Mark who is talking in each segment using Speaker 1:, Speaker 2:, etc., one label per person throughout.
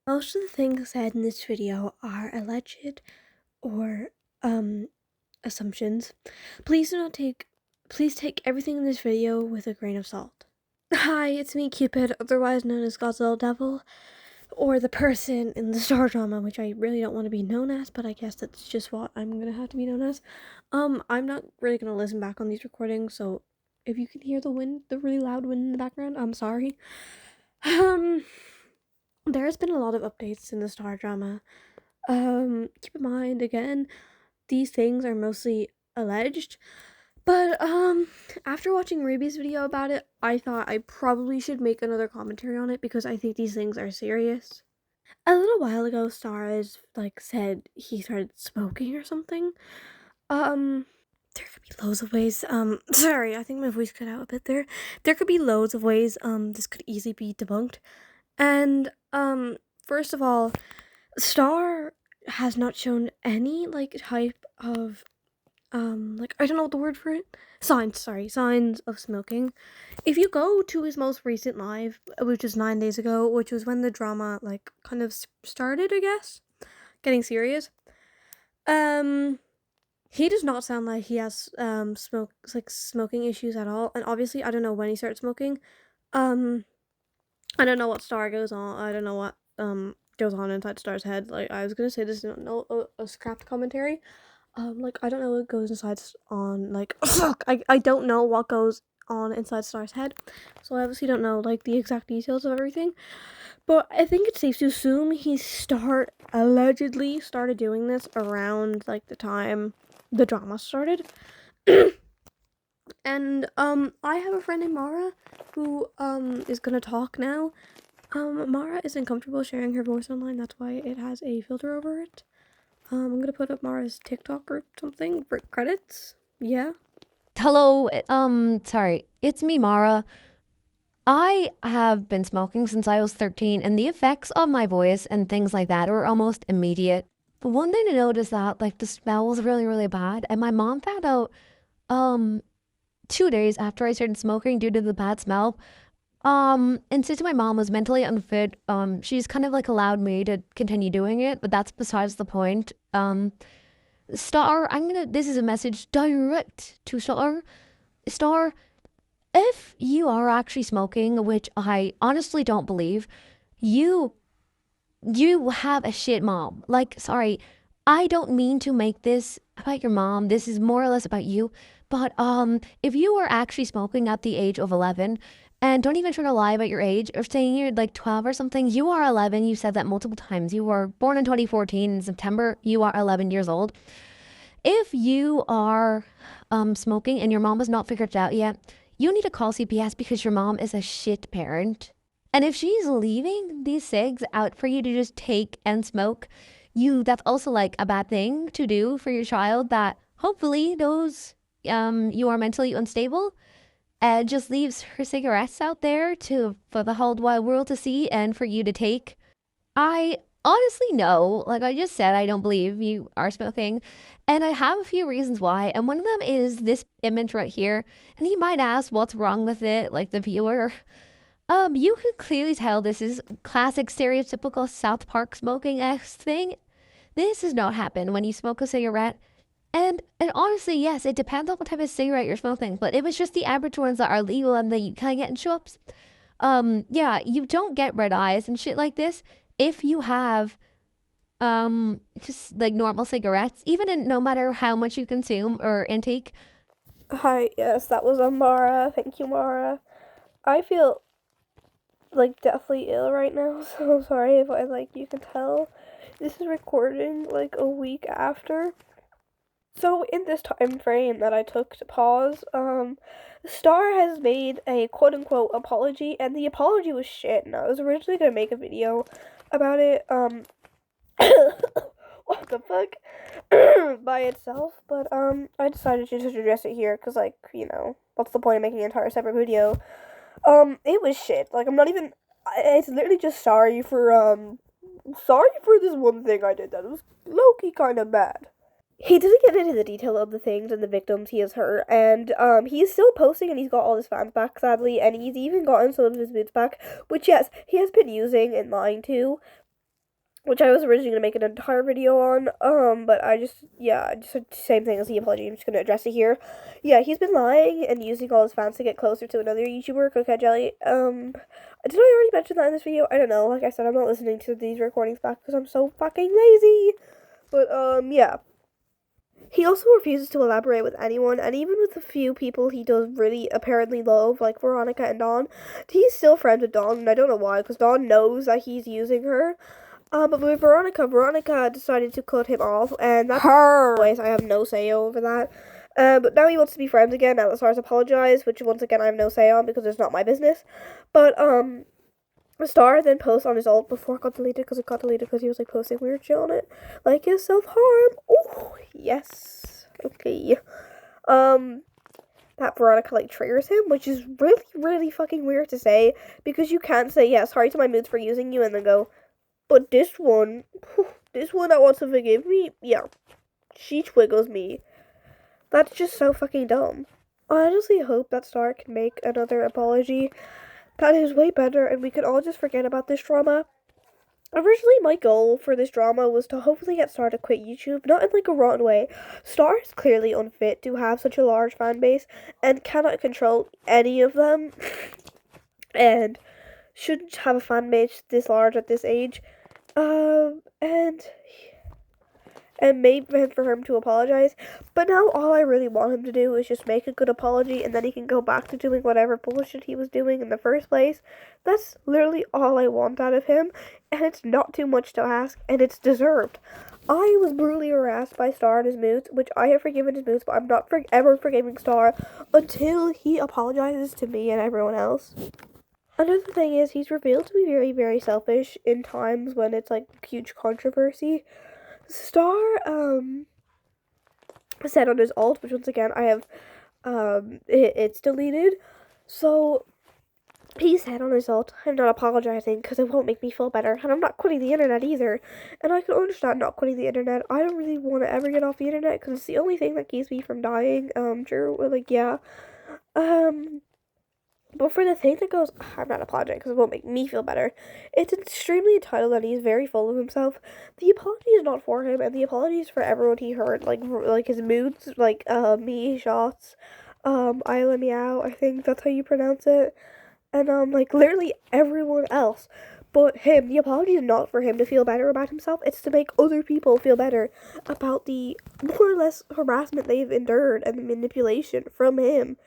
Speaker 1: Most of the things said in this video are alleged or assumptions. Please take everything in this video with a grain of salt. Hi, it's me, Cupid, otherwise known as God's little devil, or the person in the star drama, which I really don't want to be known as, but I guess that's just what I'm gonna have to be known as. I'm not really gonna listen back on these recordings, so if you can hear the wind, the really loud wind in the background, I'm sorry. There's been a lot of updates in the star drama. Keep in mind, again, these things are mostly alleged, but, after watching Ruby's video about it, I thought I probably should make another commentary on it because I think these things are serious. A little while ago, Star has, said he started smoking or something. There could be loads of ways, sorry, I think my voice cut out a bit there. There could be loads of ways, this could easily be debunked. And, first of all, Star has not shown any, type of, I don't know what the word for it. Signs of smoking. If you go to his most recent live, which was 9 days ago, which was when the drama, kind of started, I guess, getting serious, he does not sound like he has, smoking issues at all, and obviously, I don't know when he started smoking. I don't know what Star goes on. I don't know what goes on inside Star's head. I was gonna say this is a scrapped commentary. I don't know what goes inside on I don't know what goes on inside Star's head, so I obviously don't know the exact details of everything. But I think it's safe to assume he allegedly started doing this around the time the drama started. And I have a friend named Mara who is gonna talk now. Mara isn't comfortable sharing her voice online, that's why it has a filter over it. I'm gonna put up Mara's TikTok or something for credits. Yeah.
Speaker 2: Hello, sorry, it's me, Mara. I have been smoking since I was 13, and the effects of my voice and things like that were almost immediate. But one thing to note is that, the smell was really, really bad, and my mom found out, um, 2 days after I started smoking due to the bad smell. And since my mom was mentally unfit, she's kind of allowed me to continue doing it, but that's besides the point. Star, this is a message direct to Star. Star, if you are actually smoking, which I honestly don't believe, you have a shit mom. Sorry, I don't mean to make this about your mom. This is more or less about you. But if you are actually smoking at the age of 11, and don't even try to lie about your age or saying you're 12 or something, you are 11. You said that multiple times. You were born in 2014 in September. You are 11 years old. If you are smoking and your mom has not figured it out yet, you need to call CPS because your mom is a shit parent. And if she's leaving these cigs out for you to just take and smoke, that's also a bad thing to do for your child that hopefully knows you are mentally unstable and just leaves her cigarettes out there for the whole wide world to see and for you to take. I honestly know, like I just said, I don't believe you are smoking. And I have a few reasons why. And one of them is this image right here. And you might ask what's wrong with it, like the viewer. You can clearly tell this is classic stereotypical South Park smoking X thing. This does not happen when you smoke a cigarette. And honestly, yes, it depends on what type of cigarette you're smoking. But if it's just the average ones that are legal and that you kind of get in shops, yeah, you don't get red eyes and shit like this if you have just normal cigarettes, even in no matter how much you consume or intake.
Speaker 1: Hi, yes, that was Mara. Thank you, Mara. I feel deathly ill right now, so I'm sorry if you can tell. This is recording a week after. So in this time frame that I took to pause, Star has made a quote unquote apology, and the apology was shit, and I was originally gonna make a video about it, what the fuck, by itself, but, I decided to just address it here, cause, what's the point of making an entire separate video? It was shit, I'm not even, it's literally just sorry for this one thing I did that was low-key kinda bad. He doesn't get into the detail of the things and the victims he has hurt, and he's still posting, and he's got all his fans back, sadly, and he's even gotten some of his boots back, which, yes, he has been using and lying to. which I was originally gonna make an entire video on. But I just the same thing as the apology. I'm just gonna address it here. Yeah, he's been lying and using all his fans to get closer to another YouTuber, Coquette Jelly. Did I already mention that in this video? I don't know. Like I said, I'm not listening to these recordings back because I'm so fucking lazy. But yeah. He also refuses to elaborate with anyone, and even with the few people he does really apparently love, like Veronica and Dawn, he's still friends with Dawn, and I don't know why, because Dawn knows that he's using her. But with Veronica decided to cut him off, and that's her voice. I have no say over that. But now he wants to be friends again. Now that Stars apologized, which once again I have no say on because it's not my business. But Star then posts on his alt before it got deleted because it got deleted because he was like posting weird shit on it, like his self harm. Oh yes, okay. That Veronica like triggers him, which is really really fucking weird to say because you can't say yeah sorry to my moods for using you and then go, but this one that wants to forgive me, yeah, she twiggles me. That's just so fucking dumb. I honestly hope that Star can make another apology that is way better and we can all just forget about this drama. Originally, my goal for this drama was to hopefully get Star to quit YouTube, not in like a rotten way. Star is clearly unfit to have such a large fan base and cannot control any of them and shouldn't have a fan base this large at this age. And maybe for him to apologize. But now all I really want him to do is just make a good apology and then he can go back to doing whatever bullshit he was doing in the first place. That's literally all I want out of him, and it's not too much to ask, and it's deserved. I was brutally harassed by Star and his moods, which I have forgiven his moods, but I'm not ever forgiving Star until he apologizes to me and everyone else. Another thing is he's revealed to be very, very selfish in times when it's like huge controversy. Star said on his alt, which once again I have it's deleted. So he said on his alt, I'm not apologizing because it won't make me feel better, and I'm not quitting the internet either. And I can understand not quitting the internet. I don't really want to ever get off the internet because it's the only thing that keeps me from dying. Sure, like yeah. But for the thing that goes, I'm not apologizing because it won't make me feel better, it's extremely entitled and he's very full of himself. The apology is not for him, and the apology is for everyone he hurt, like his moods, like me shots, Isla Meow, I think that's how you pronounce it, and like literally everyone else. But him, the apology is not for him to feel better about himself. It's to make other people feel better about the more or less harassment they've endured and the manipulation from him.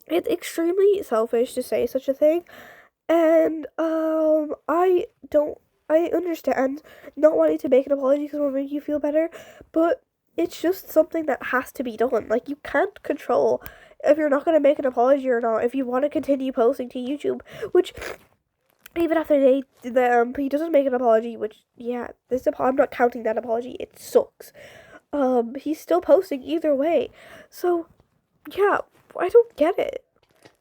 Speaker 1: It's extremely selfish to say such a thing, and I understand not wanting to make an apology because it will make you feel better, but it's just something that has to be done. Like, you can't control if you're not going to make an apology or not if you want to continue posting to YouTube, which even after he doesn't make an apology, which yeah, I'm not counting that apology. It sucks. He's still posting either way, so yeah, I don't get it.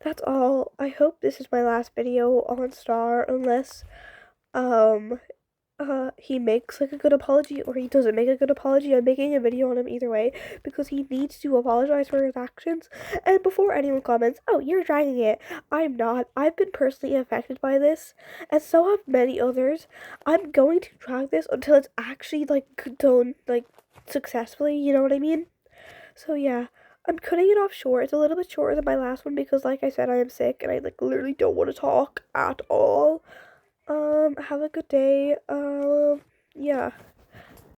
Speaker 1: That's all. I hope this is my last video on Star, unless he makes like a good apology or he doesn't make a good apology. I'm making a video on him either way because he needs to apologize for his actions. And before anyone comments, oh, you're dragging it, I'm not. I've been personally affected by this, and so have many others. I'm going to drag this until it's actually like done like successfully, you know what I mean? So yeah, I'm cutting it off short. It's a little bit shorter than my last one because like I said, I am sick and I like literally don't want to talk at all. Have a good day.